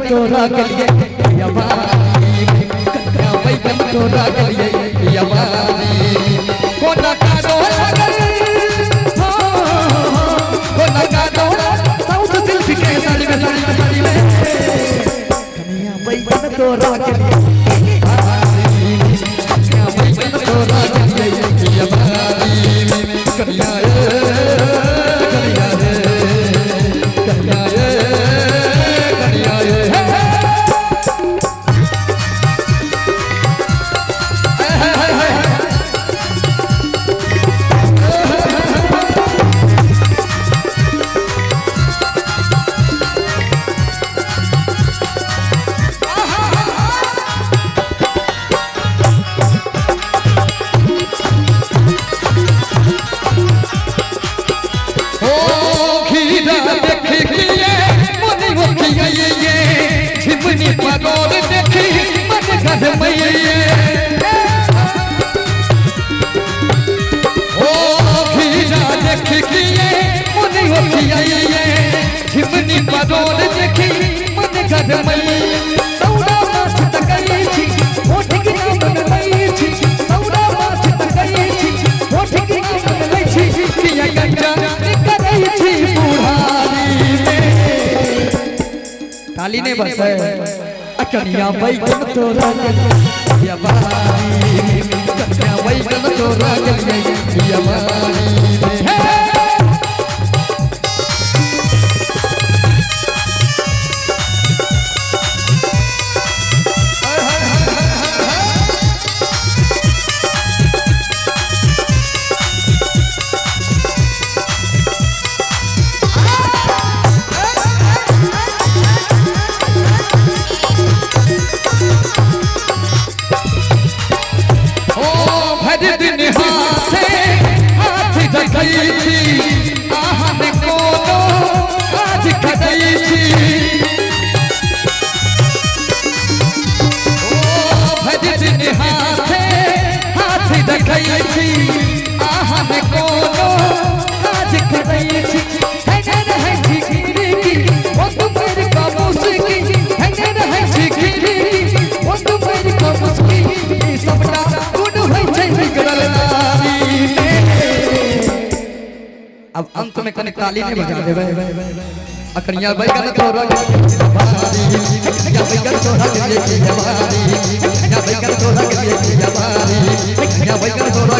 तोरा गलिए या बारी कन्या बैगन तोरा गलिए या बारी कोना का दो कोना का दो साउथ सिल्क के साड़ी में कन्या बैगन तोरा गलिए कन्या बैगन तोरा गलिए या बारी कन्या झिमनी परोर देखी मन घर मई सौरा माछ तकई छी होठ की नाम लई छी सौरा माछ तकई छी होठ की नाम लई छी किया गंजा करई छी बुढ़ारी में ताली ने बस कन्या बैगन तोरा गलिया बारी कन्या बैगन तोरा गलिया बारी अब अंत में कने ताली नहीं बजा देबे अकनिया बैगन तोरा गलिए बारी कन्या बैगन तोरा गलिए बारी कन्या बैगन तोरा गलिए बारी कन्या बैगन तोरा